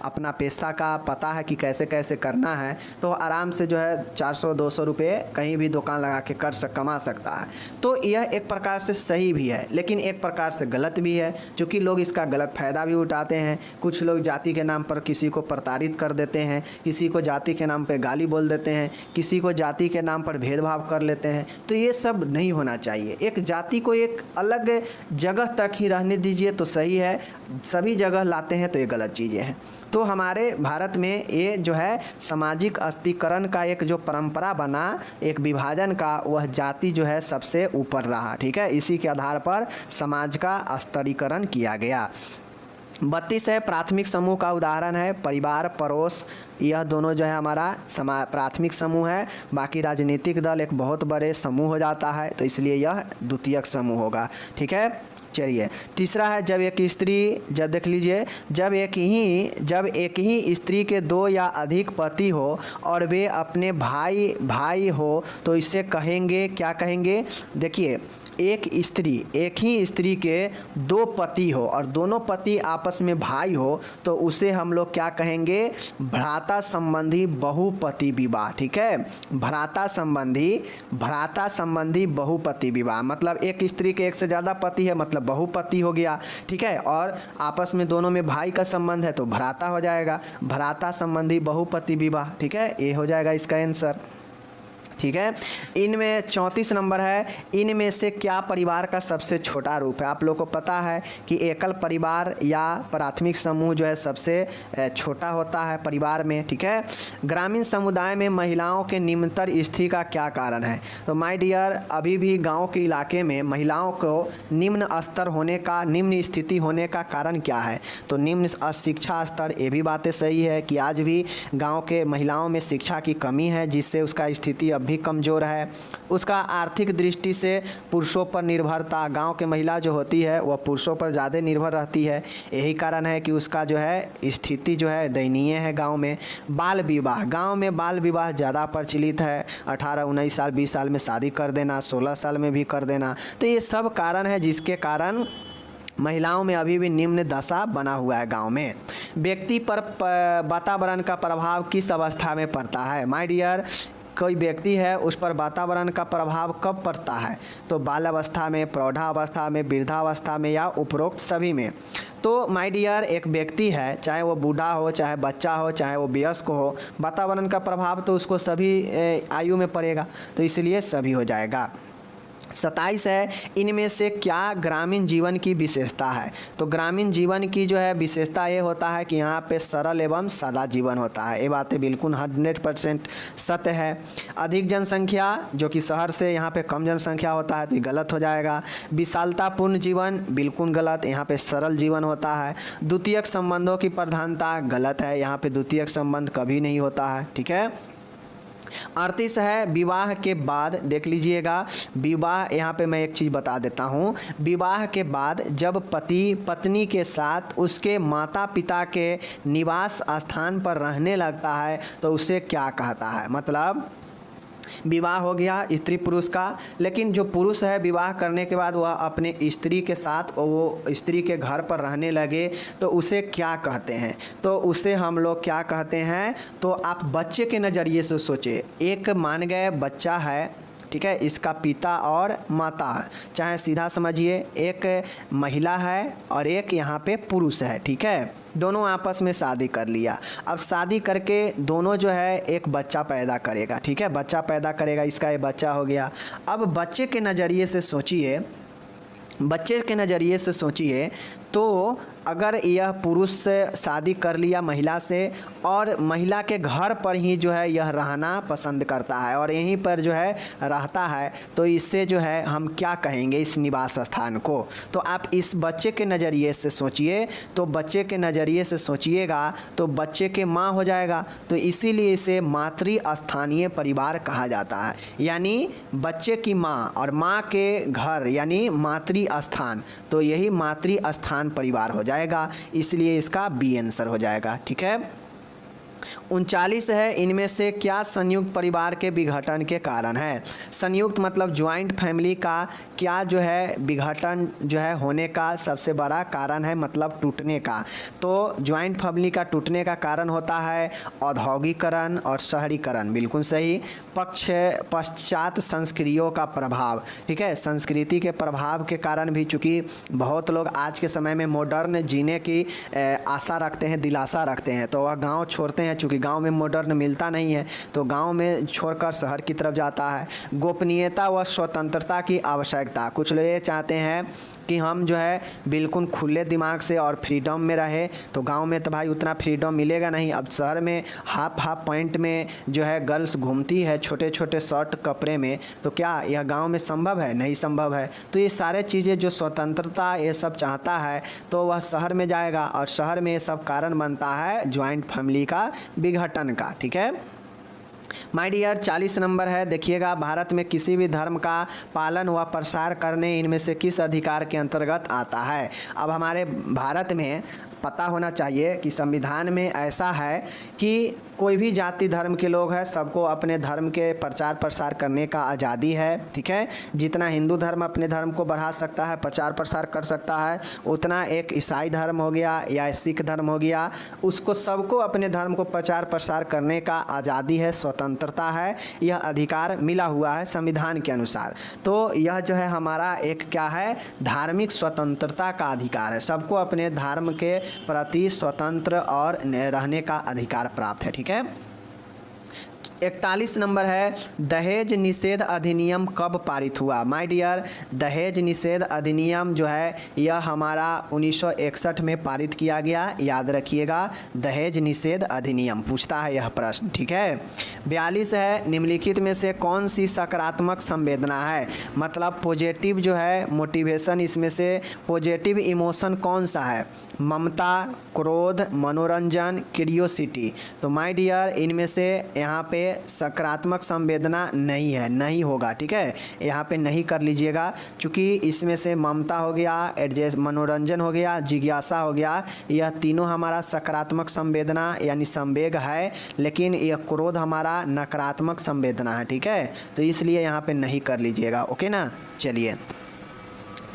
अपना पैसा का पता है कि कैसे कैसे करना है, तो आराम से जो है 400-200 रुपये कहीं भी दुकान लगा के कमा सकता है। तो यह एक प्रकार से सही भी है लेकिन एक प्रकार से गलत भी है, क्योंकि लोग इसका गलत फ़ायदा भी उठाते हैं। कुछ लोग जाति के नाम पर किसी को प्रताड़ित कर देते हैं, किसी को जाति के नाम पर गाली बोल देते हैं, किसी को जाति के नाम पर भेदभाव कर लेते हैं। तो ये सब नहीं होना चाहिए। एक जाति को एक अलग जगह तक ही रहने दीजिए तो सही है, सभी जगह लाते हैं तो ये गलत चीज़ें हैं। तो हमारे भारत में ये जो है सामाजिक अस्थिकरण का एक जो परंपरा बना, एक विभाजन का, वह जाति जो है सबसे ऊपर रहा, ठीक है। इसी के आधार पर समाज का स्तरीकरण किया गया। 32 है प्राथमिक समूह का उदाहरण है परिवार, पड़ोस, यह दोनों जो है हमारा प्राथमिक समूह है। बाकी राजनीतिक दल एक बहुत बड़े समूह हो जाता है, तो इसलिए यह द्वितीयक समूह होगा, ठीक है। चलिए तीसरा है जब एक स्त्री, जब देख लीजिए, जब एक ही स्त्री के 2 या अधिक पति हो और वे अपने भाई हो तो इसे कहेंगे, क्या कहेंगे, देखिए एक ही स्त्री के 2 पति हो और दोनों पति आपस में भाई हो तो उसे हम लोग क्या कहेंगे, भ्राता संबंधी बहुपति विवाह, ठीक है। भ्राता संबंधी बहुपति विवाह मतलब एक स्त्री के 1 से ज़्यादा पति है मतलब बहुपति हो गया, ठीक है। और आपस में दोनों में भाई का संबंध है तो भ्राता हो जाएगा, भ्राता संबंधी बहुपति विवाह, ठीक है। ये हो जाएगा इसका आंसर, ठीक है। इनमें 34 नंबर है, इनमें से क्या परिवार का सबसे छोटा रूप है। आप लोगों को पता है कि एकल परिवार या प्राथमिक समूह जो है सबसे छोटा होता है परिवार में, ठीक है। ग्रामीण समुदाय में महिलाओं के निम्नतर स्थिति का क्या कारण है। तो माय डियर, अभी भी गांव के इलाके में महिलाओं को निम्न स्तर होने का, निम्न स्थिति होने का कारण क्या है। तो निम्न शिक्षा स्तर, ये भी बातें सही है कि आज भी गाँव के महिलाओं में शिक्षा की कमी है, जिससे उसका स्थिति अब भी कमज़ोर है। उसका आर्थिक दृष्टि से पुरुषों पर निर्भरता, गांव के महिला जो होती है वह पुरुषों पर ज़्यादा निर्भर रहती है, यही कारण है कि उसका जो है स्थिति जो है दयनीय है गांव में। बाल विवाह, गांव में बाल विवाह ज़्यादा प्रचलित है, 18-19 साल 20 साल में शादी कर देना, 16 साल में भी कर देना। तो ये सब कारण है जिसके कारण महिलाओं में अभी भी निम्न दशा बना हुआ है गांव में। व्यक्ति पर वातावरण का प्रभाव किस अवस्था में पड़ता है। माय डियर, कोई व्यक्ति है उस पर वातावरण का प्रभाव कब पड़ता है, तो बाल अवस्था में, प्रौढ़ावस्था में, वृद्धावस्था में या उपरोक्त सभी में। तो माय डियर, एक व्यक्ति है, चाहे वो बूढ़ा हो, चाहे बच्चा हो, चाहे वो वयस्क हो, वातावरण का प्रभाव तो उसको सभी आयु में पड़ेगा, तो इसलिए सभी हो जाएगा। 27 है, इनमें से क्या ग्रामीण जीवन की विशेषता है। तो ग्रामीण जीवन की जो है विशेषता ये होता है कि यहाँ पे सरल एवं सादा जीवन होता है। ये बातें बिल्कुल 100% सत्य है। अधिक जनसंख्या, जो कि शहर से यहाँ पे कम जनसंख्या होता है, तो ये गलत हो जाएगा। विशालतापूर्ण जीवन, बिल्कुल गलत, यहाँ पे सरल जीवन होता है। द्वितीयक संबंधों की प्रधानता, गलत है, यहाँ पे द्वितीयक संबंध कभी नहीं होता है, ठीक है। 38 है विवाह के बाद। देख लीजिएगा, विवाह, यहाँ पे मैं एक चीज़ बता देता हूँ। विवाह के बाद जब पति पत्नी के साथ उसके माता पिता के निवास स्थान पर रहने लगता है तो उसे क्या कहता है। मतलब विवाह हो गया स्त्री पुरुष का, लेकिन जो पुरुष है विवाह करने के बाद वह अपने स्त्री के साथ वो स्त्री के घर पर रहने लगे तो उसे क्या कहते हैं। तो उसे हम लोग क्या कहते हैं, तो आप बच्चे के नज़रिए से सोचें। एक मान गए बच्चा है, ठीक है, इसका पिता और माता है, चाहे सीधा समझिए एक महिला है और एक यहाँ पे पुरुष है, ठीक है, दोनों आपस में शादी कर लिया। अब शादी करके दोनों जो है एक बच्चा पैदा करेगा, ठीक है, बच्चा पैदा करेगा, इसका ये बच्चा हो गया। अब बच्चे के नज़रिए से सोचिए, बच्चे के नज़रिए से सोचिए तो अगर यह पुरुष से शादी कर लिया महिला से और महिला के घर पर ही जो है यह रहना पसंद करता है और यहीं पर जो है रहता है, तो इससे जो है हम क्या कहेंगे इस निवास स्थान को। तो आप इस बच्चे के नज़रिए से सोचिए, तो बच्चे के नज़रिए से सोचिएगा तो बच्चे के माँ हो जाएगा, तो इसीलिए इसे मातृ स्थानीय परिवार कहा जाता है। यानी बच्चे की माँ और माँ के घर यानी मातृ स्थान, तो यही मातृ स्थान परिवार हो जाएगा, इसलिए इसका बी आंसर हो जाएगा, ठीक है। 39 है इनमें से क्या संयुक्त परिवार के विघटन के कारण है। संयुक्त मतलब ज्वाइंट फैमिली का क्या जो है विघटन जो है होने का सबसे बड़ा कारण है, मतलब टूटने का। तो ज्वाइंट फैमिली का टूटने का कारण होता है औद्योगिकरण और शहरीकरण, बिल्कुल सही। पश्चात संस्कृतियों का प्रभाव, ठीक है, संस्कृति के प्रभाव के कारण भी, चूँकि बहुत लोग आज के समय में मॉडर्न जीने की आशा रखते हैं, दिलासा रखते हैं, तो वह गाँव छोड़ते हैं, चूँकि गांव में मॉडर्न मिलता नहीं है तो गांव में छोड़कर शहर की तरफ जाता है। गोपनीयता व स्वतंत्रता की आवश्यकता, कुछ लोग ये चाहते हैं कि हम जो है बिल्कुल खुले दिमाग से और फ्रीडम में रहे, तो गांव में तो भाई उतना फ्रीडम मिलेगा नहीं। अब शहर में हाफ पैंट में जो है गर्ल्स घूमती है, छोटे छोटे शर्ट कपड़े में, तो क्या यह गांव में संभव है? नहीं संभव है। तो ये सारे चीज़ें जो स्वतंत्रता ये सब चाहता है तो वह शहर में जाएगा और शहर में ये सब कारण बनता है ज्वाइंट फैमिली का विघटन का, ठीक है। माय डियर 40 नंबर है, देखिएगा, भारत में किसी भी धर्म का पालन व प्रसार करने इनमें से किस अधिकार के अंतर्गत आता है। अब हमारे भारत में पता होना चाहिए कि संविधान में ऐसा है कि कोई भी जाति धर्म के लोग हैं सबको अपने धर्म के प्रचार प्रसार करने का आज़ादी है, ठीक है। जितना हिंदू धर्म अपने धर्म को बढ़ा सकता है, प्रचार प्रसार कर सकता है, उतना एक ईसाई धर्म हो गया या सिख धर्म हो गया, उसको सबको अपने धर्म को प्रचार प्रसार करने का आज़ादी है, स्वतंत्रता है, यह अधिकार मिला हुआ है संविधान के अनुसार। तो यह जो है हमारा एक क्या है, धार्मिक स्वतंत्रता का अधिकार है, सबको अपने धर्म के प्रति स्वतंत्र और रहने का अधिकार प्राप्त है, ठीक है। 41 नंबर है, दहेज निषेध अधिनियम कब पारित हुआ। माय डियर, दहेज निषेध अधिनियम जो है यह हमारा 1961 में पारित किया गया, याद रखिएगा, दहेज निषेध अधिनियम पूछता है यह प्रश्न, ठीक है। 42 है, निम्नलिखित में से कौन सी सकारात्मक संवेदना है, मतलब पॉजिटिव जो है मोटिवेशन, इसमें से पॉजिटिव इमोशन कौन सा है, ममता, क्रोध, मनोरंजन, क्यूरियोसिटी। तो माय डियर इनमें से यहाँ पे सकारात्मक संवेदना नहीं है, नहीं होगा, ठीक है, यहाँ पे नहीं कर लीजिएगा, क्योंकि इसमें से ममता हो गया, एडजस्ट मनोरंजन हो गया, जिज्ञासा हो गया, यह तीनों हमारा सकारात्मक संवेदना यानी संवेग है, लेकिन यह क्रोध हमारा नकारात्मक संवेदना है, ठीक है, तो इसलिए यहाँ पे नहीं कर लीजिएगा, ओके ना। चलिए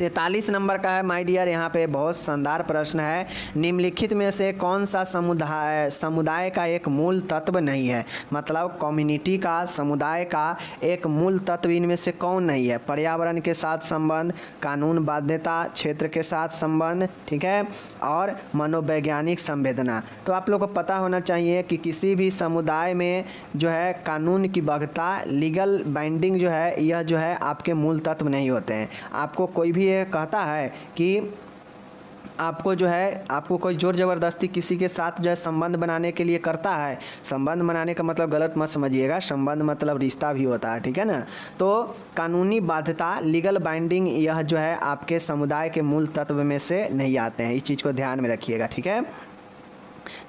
43 नंबर का है माय डियर, यहाँ पे बहुत शानदार प्रश्न है, निम्नलिखित में से कौन सा समुदाय का एक मूल तत्व नहीं है, मतलब कम्युनिटी का, समुदाय का एक मूल तत्व इनमें से कौन नहीं है। पर्यावरण के साथ संबंध, कानून बाध्यता, क्षेत्र के साथ संबंध, ठीक है, और मनोवैज्ञानिक संवेदना। तो आप लोग को पता होना चाहिए कि किसी भी समुदाय में जो है कानून की बाध्यता, लीगल बाइंडिंग जो है, यह जो है आपके मूल तत्व नहीं होते हैं। आपको कोई भी ये कहता है कि आपको जो है, आपको कोई ज़ोर ज़बरदस्ती किसी के साथ जो है संबंध बनाने के लिए करता है, संबंध बनाने का मतलब गलत मत समझिएगा, संबंध मतलब रिश्ता भी होता है, ठीक है ना। तो कानूनी बाध्यता, लीगल बाइंडिंग, यह जो है आपके समुदाय के मूल तत्व में से नहीं आते हैं, इस चीज़ को ध्यान में रखिएगा, ठीक है।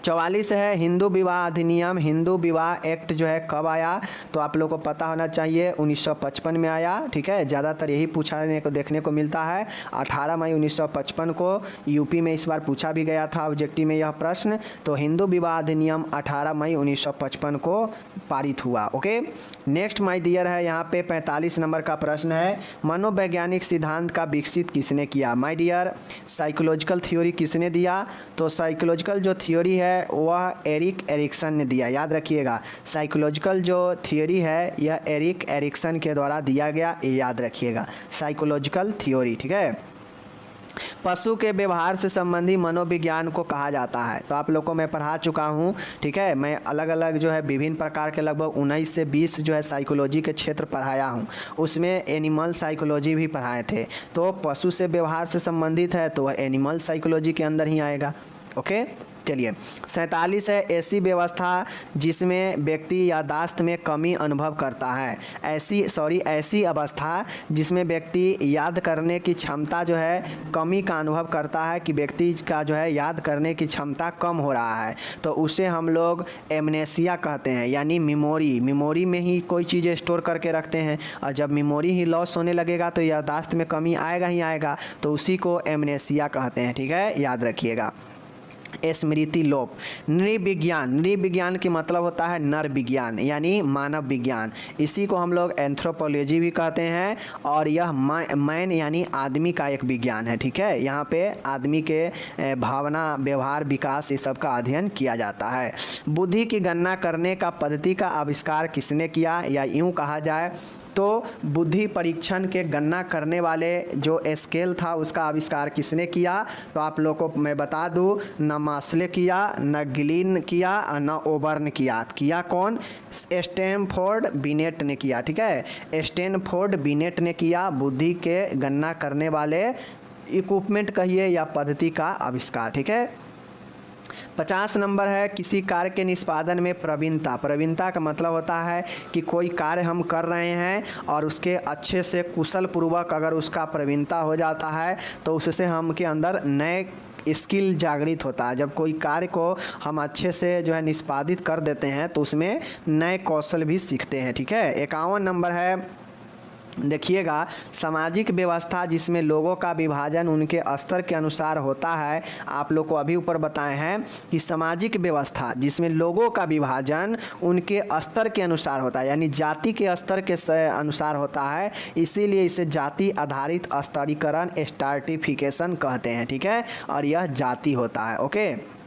44 है हिंदू विवाह अधिनियम। हिंदू विवाह एक्ट जो है कब आया, तो आप लोग को पता होना चाहिए 1955 में आया। ठीक है, ज़्यादातर यही पूछने को देखने को मिलता है। 18 मई 1955 को यूपी में इस बार पूछा भी गया था ऑब्जेक्टिव में यह प्रश्न। तो हिंदू विवाह अधिनियम 18 मई 1955 को पारित हुआ। ओके, नेक्स्ट माय डियर है यहाँ पे 45 नंबर का प्रश्न है, मनोवैज्ञानिक सिद्धांत का विकसित किसने किया। माय डियर, साइकोलॉजिकल थ्योरी किसने दिया, तो साइकोलॉजिकल जो थ्योरी है वह एरिक एरिक्सन ने दिया। याद रखिएगा, साइकोलॉजिकल जो थ्योरी है यह एरिक एरिक्सन के द्वारा दिया गया, ये याद रखिएगा, साइकोलॉजिकल थ्योरी। ठीक है, पशु के व्यवहार से संबंधी मनोविज्ञान को कहा जाता है। तो आप लोग को मैं पढ़ा चुका हूँ। ठीक है, मैं अलग अलग जो है विभिन्न प्रकार के लगभग 19 से 20 जो है साइकोलॉजी के क्षेत्र पढ़ाया हूँ। उसमें एनिमल साइकोलॉजी भी पढ़ाए थे। तो पशु से व्यवहार से संबंधित है तो वह एनिमल साइकोलॉजी के अंदर ही आएगा। ओके, चलिए 47 है ऐसी व्यवस्था जिसमें व्यक्ति याददाश्त में कमी अनुभव करता है। ऐसी अवस्था जिसमें व्यक्ति याद करने की क्षमता जो है कमी का अनुभव करता है, कि व्यक्ति का जो है याद करने की क्षमता कम हो रहा है, तो उसे हम लोग एमनेसिया कहते हैं, यानी मेमोरी में ही कोई चीज़ें स्टोर करके रखते हैं, और जब मेमोरी ही लॉस होने लगेगा तो याददाश्त में कमी आएगा ही आएगा, तो उसी को एमनेसिया कहते हैं। ठीक है, याद रखिएगा। स्मृति लोप। नृविज्ञान के मतलब होता है नर विज्ञान यानी मानव विज्ञान, इसी को हम लोग एंथ्रोपोलॉजी भी कहते हैं, और यह मैन यानी आदमी का एक विज्ञान है। ठीक है, यहाँ पे आदमी के भावना, व्यवहार, विकास, ये सब का अध्ययन किया जाता है। बुद्धि की गणना करने का पद्धति का आविष्कार किसने किया, या यूँ कहा जाए तो बुद्धि परीक्षण के गणना करने वाले जो स्केल था उसका आविष्कार किसने किया, तो आप लोगों को मैं बता दूं, न मास्ले किया, न गिलिन किया, न ओबर्न किया कौन, स्टैनफोर्ड बिनेट ने किया। ठीक है, स्टैनफोर्ड बिनेट ने किया बुद्धि के गणना करने वाले इक्विपमेंट कहिए या पद्धति का आविष्कार। ठीक है, 50 नंबर है किसी कार्य के निष्पादन में प्रवीणता का मतलब होता है कि कोई कार्य हम कर रहे हैं और उसके अच्छे से कुशल पूर्वक अगर उसका प्रवीणता हो जाता है तो उससे हम के अंदर नए स्किल जागृत होता है। जब कोई कार्य को हम अच्छे से जो है निष्पादित कर देते हैं तो उसमें नए कौशल भी सीखते हैं। ठीक है, 51 नंबर है, देखिएगा, सामाजिक व्यवस्था जिसमें लोगों का विभाजन उनके स्तर के अनुसार होता है। आप लोग को अभी ऊपर बताए हैं कि सामाजिक व्यवस्था जिसमें लोगों का विभाजन उनके स्तर के अनुसार होता है, यानी जाति के स्तर के अनुसार होता है, इसीलिए इसे जाति आधारित स्तरीकरण स्ट्रैटिफिकेशन कहते हैं। ठीक है, और यह जाति होता है। ओके,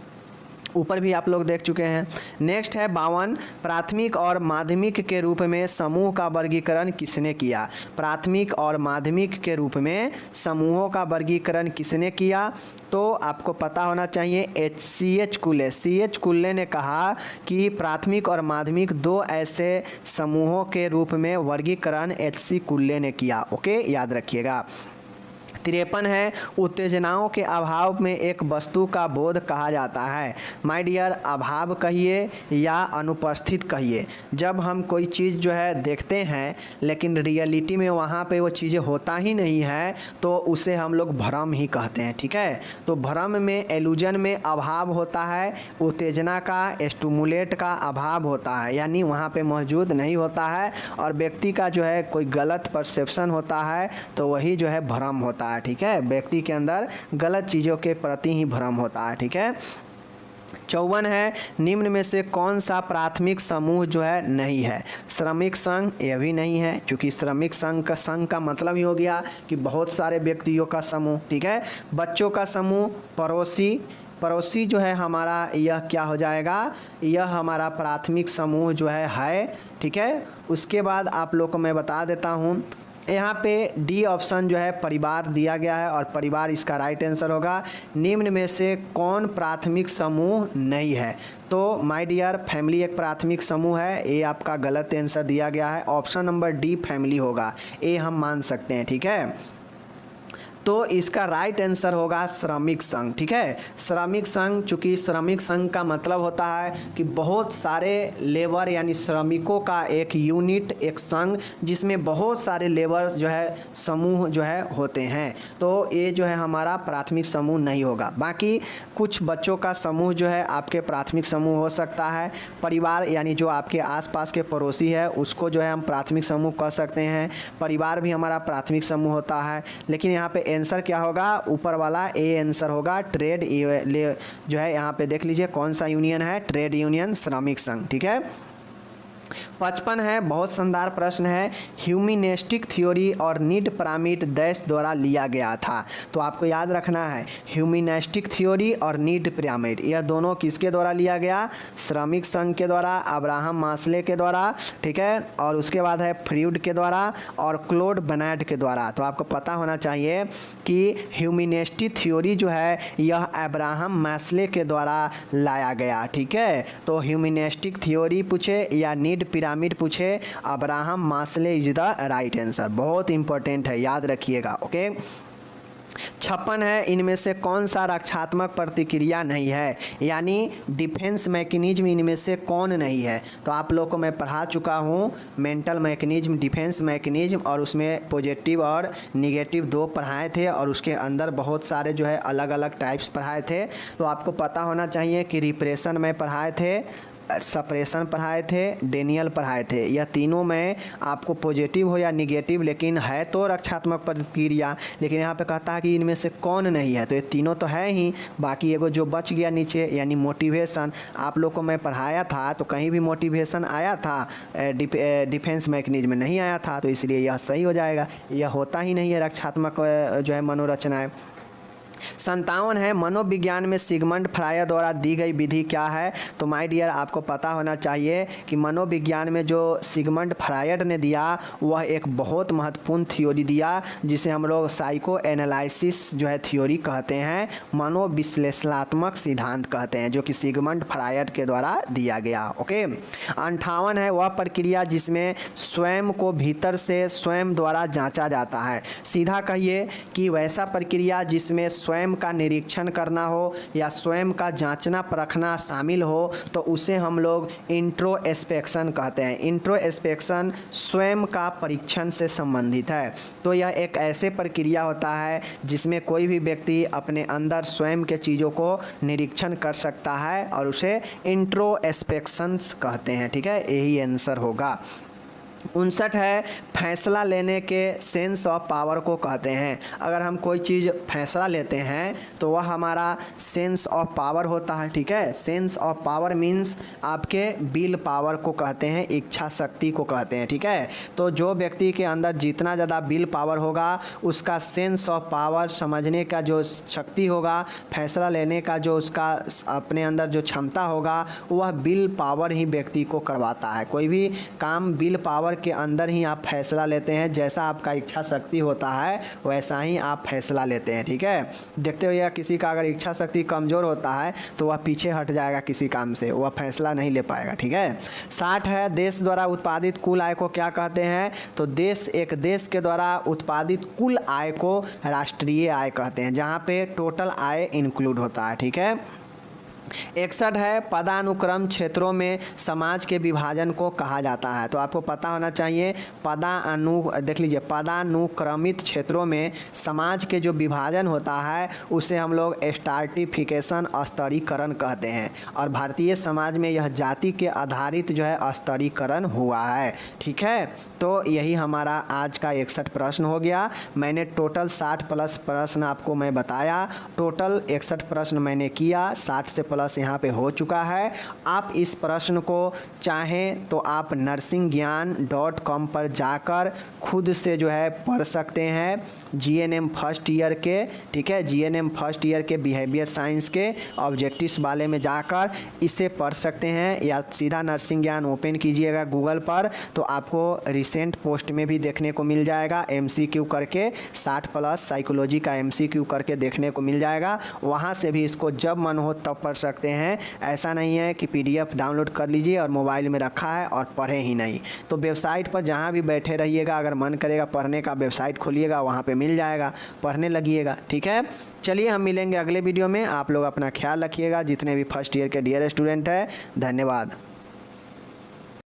ऊपर भी आप लोग देख चुके हैं। नेक्स्ट है 52, प्राथमिक और माध्यमिक के रूप में समूह का वर्गीकरण किसने किया। प्राथमिक और माध्यमिक के रूप में समूहों का वर्गीकरण किसने किया, तो आपको पता होना चाहिए C.H. कुल्ले ने कहा कि प्राथमिक और माध्यमिक दो ऐसे समूहों के रूप में वर्गीकरण H.C. कुल्ले ने किया। ओके, याद रखिएगा। 53 है, उत्तेजनाओं के अभाव में एक वस्तु का बोध कहा जाता है। माय डियर, अभाव कहिए या अनुपस्थित कहिए, जब हम कोई चीज़ जो है देखते हैं लेकिन रियलिटी में वहाँ पे वो चीज़ें होता ही नहीं है तो उसे हम लोग भ्रम ही कहते हैं। ठीक है, तो भ्रम में, एलूजन में अभाव होता है, उत्तेजना का, स्टिमुलेट का अभाव होता है, यानी वहाँ पे मौजूद नहीं होता है, और व्यक्ति का जो है कोई गलत परसेप्शन होता है तो वही जो है भ्रम होता है। ठीक है, व्यक्ति के अंदर गलत चीज़ों के प्रति ही भ्रम होता है। ठीक है, 54 है, निम्न में से कौन सा प्राथमिक समूह जो है नहीं है। श्रमिक संघ, यह भी नहीं है, क्योंकि श्रमिक संघ का मतलब ही हो गया कि बहुत सारे व्यक्तियों का समूह। ठीक है, बच्चों का समूह, पड़ोसी जो है हमारा, यह क्या हो जाएगा, यह हमारा प्राथमिक समूह जो है। ठीक है, उसके बाद आप लोग को मैं बता देता हूँ, यहाँ पे डी ऑप्शन जो है परिवार दिया गया है और परिवार इसका राइट आंसर होगा। निम्न में से कौन प्राथमिक समूह नहीं है, तो माय डियर, फैमिली एक प्राथमिक समूह है, ये आपका गलत आंसर दिया गया है। ऑप्शन नंबर डी फैमिली होगा, ये हम मान सकते हैं। ठीक है, तो इसका राइट आंसर होगा श्रमिक संघ। ठीक है, श्रमिक संघ, चूँकि श्रमिक संघ का मतलब होता है कि बहुत सारे लेबर यानी श्रमिकों का एक यूनिट, एक संघ जिसमें बहुत सारे लेबर जो है समूह जो है होते हैं। तो ये जो है हमारा प्राथमिक समूह नहीं होगा। बाकी कुछ बच्चों का समूह जो है आपके प्राथमिक समूह हो सकता है। परिवार यानी जो आपके आसपास के पड़ोसी है उसको जो है हम प्राथमिक समूह कह सकते हैं। परिवार भी हमारा प्राथमिक समूह होता है। लेकिन यहाँ पे आंसर क्या होगा, ऊपर वाला ए आंसर होगा। ट्रेड जो है यहाँ पे देख लीजिए कौन सा यूनियन है, ट्रेड यूनियन, श्रमिक संघ। ठीक है, 55 है, बहुत शानदार प्रश्न है। ह्यूमनिस्टिक थ्योरी और नीड पिरामिड देश द्वारा लिया गया था। तो आपको याद रखना है ह्यूमनिस्टिक थ्योरी और नीड पिरामिड, यह दोनों किसके द्वारा लिया गया, श्रमिक संघ के द्वारा, अब्राहम मास्ले के द्वारा। ठीक है, और उसके बाद है फ्रीड के द्वारा और क्लोड बर्नैड के द्वारा। तो आपको पता होना चाहिए कि ह्यूमनिस्टिक थ्योरी जो है यह अब्राहम मास्ले के द्वारा लाया गया। ठीक है, तो ह्यूमनिस्टिक थ्योरी पूछे या नीड पिरामिड पूछे, Abraham Maslow is the right answer. बहुत इंपॉर्टेंट है, याद रखिएगा। ओके, 56 है, इनमें से कौन सा रक्षात्मक प्रतिक्रिया नहीं है, यानी डिफेंस मैकेनिज्म इनमें से कौन नहीं है। तो आप लोग को मैं पढ़ा चुका हूँ मेंटल मैकेनिज्म, डिफेंस मैकेनिज्म, और उसमें पॉजिटिव और निगेटिव दो पढ़ाए थे और उसके अंदर बहुत सारे जो है अलग अलग टाइप्स पढ़ाए थे। तो आपको पता होना चाहिए कि रिप्रेशन में पढ़ाए थे, सप्रेशन पढ़ाए थे, डेनियल पढ़ाए थे। यह तीनों में आपको पॉजिटिव हो या निगेटिव, लेकिन है तो रक्षात्मक प्रतिक्रिया, लेकिन यहाँ पे कहता है कि इनमें से कौन नहीं है। तो ये तीनों तो है ही, बाकी एगो जो बच गया नीचे यानी मोटिवेशन। आप लोग को मैं पढ़ाया था तो कहीं भी मोटिवेशन आया था, डिफेंस मैकेनिज्म में नहीं आया था, तो इसलिए यह सही हो जाएगा। यह होता ही नहीं है रक्षात्मक जो है मनोरचनाएं। 57 है, मनोविज्ञान में सिगमंड फ्रायर द्वारा दी गई विधि क्या है। तो माय डियर आपको पता होना चाहिए कि मनोविज्ञान में जो सिगमंड फ्रायर ने दिया वह एक बहुत महत्वपूर्ण थ्योरी दिया जिसे हम लोग साइको एनालिसिस जो है थ्योरी कहते हैं, मनोविश्लेषणात्मक सिद्धांत कहते हैं, जो कि सिगमंड फ्रायर के द्वारा दिया गया। ओके, 58 है, वह प्रक्रिया जिसमें स्वयं को भीतर से स्वयं द्वारा जांचा जाता है। सीधा कहिए कि वैसा प्रक्रिया जिसमें स्वयं का निरीक्षण करना हो या स्वयं का जांचना परखना शामिल हो तो उसे हम लोग इंट्रोस्पेक्शन कहते हैं। इंट्रोस्पेक्शन स्वयं का परीक्षण से संबंधित है। तो यह एक ऐसे प्रक्रिया होता है जिसमें कोई भी व्यक्ति अपने अंदर स्वयं के चीज़ों को निरीक्षण कर सकता है और उसे इंट्रोस्पेक्शन कहते हैं। ठीक है, यही आंसर होगा। 59 है, फैसला लेने के सेंस ऑफ पावर को कहते हैं। अगर हम कोई चीज़ फैसला लेते हैं तो वह हमारा सेंस ऑफ पावर होता है। ठीक है, सेंस ऑफ पावर मीन्स आपके विल पावर को कहते हैं, इच्छा शक्ति को कहते हैं। ठीक है, तो जो व्यक्ति के अंदर जितना ज़्यादा विल पावर होगा उसका सेंस ऑफ पावर, समझने का जो शक्ति होगा, फैसला लेने का जो उसका अपने अंदर जो क्षमता होगा, वह विल पावर ही व्यक्ति को करवाता है। कोई भी काम विल पावर के अंदर ही आप फैसला लेते हैं। जैसा आपका इच्छा शक्ति होता है वैसा ही आप फैसला लेते हैं। ठीक है, देखते हो या किसी का अगर इच्छा शक्ति कमज़ोर होता है तो वह पीछे हट जाएगा किसी काम से, वह फैसला नहीं ले पाएगा। ठीक है, 60 है, देश द्वारा उत्पादित कुल आय को क्या कहते हैं। तो एक देश के द्वारा उत्पादित कुल आय को राष्ट्रीय आय कहते हैं, जहाँ पे टोटल आय इंक्लूड होता है। ठीक है, 61 है, पदानुक्रम क्षेत्रों में समाज के विभाजन को कहा जाता है। तो आपको पता होना चाहिए देख लीजिए, पदानुक्रमित क्षेत्रों में समाज के जो विभाजन होता है उसे हम लोग स्ट्राटिफिकेशन, स्तरीकरण कहते हैं। और भारतीय समाज में यह जाति के आधारित जो है स्तरीकरण हुआ है। ठीक है, तो यही हमारा आज का 61 प्रश्न हो गया। मैंने टोटल 60 प्लस प्रश्न आपको मैं बताया, टोटल 61 प्रश्न मैंने किया, 60 से प्लस यहाँ पे हो चुका है। आप इस प्रश्न को चाहें तो आप nursingyan.com पर जाकर खुद से जो है पढ़ सकते हैं। जीएनएम फर्स्ट ईयर के, ठीक है, जीएनएम फर्स्ट ईयर के बिहेवियर साइंस के ऑब्जेक्टिव्स वाले में जाकर इसे पढ़ सकते हैं, या सीधा नर्सिंग ज्ञान ओपन कीजिएगा गूगल पर तो आपको रिसेंट पोस्ट में भी देखने को मिल जाएगा। MCQ करके 60 प्लस साइकोलॉजी का MCQ करके देखने को मिल जाएगा। वहाँ से भी इसको जब मन हो तब पढ़ सकते सकते हैं। ऐसा नहीं है कि PDF डाउनलोड कर लीजिए और मोबाइल में रखा है और पढ़े ही नहीं। तो वेबसाइट पर जहाँ भी बैठे रहिएगा, अगर मन करेगा पढ़ने का, वेबसाइट खोलिएगा, वहाँ पे मिल जाएगा, पढ़ने लगिएगा। ठीक है, चलिए हम मिलेंगे अगले वीडियो में। आप लोग अपना ख्याल रखिएगा, जितने भी फर्स्ट ईयर के डियर स्टूडेंट हैं। धन्यवाद।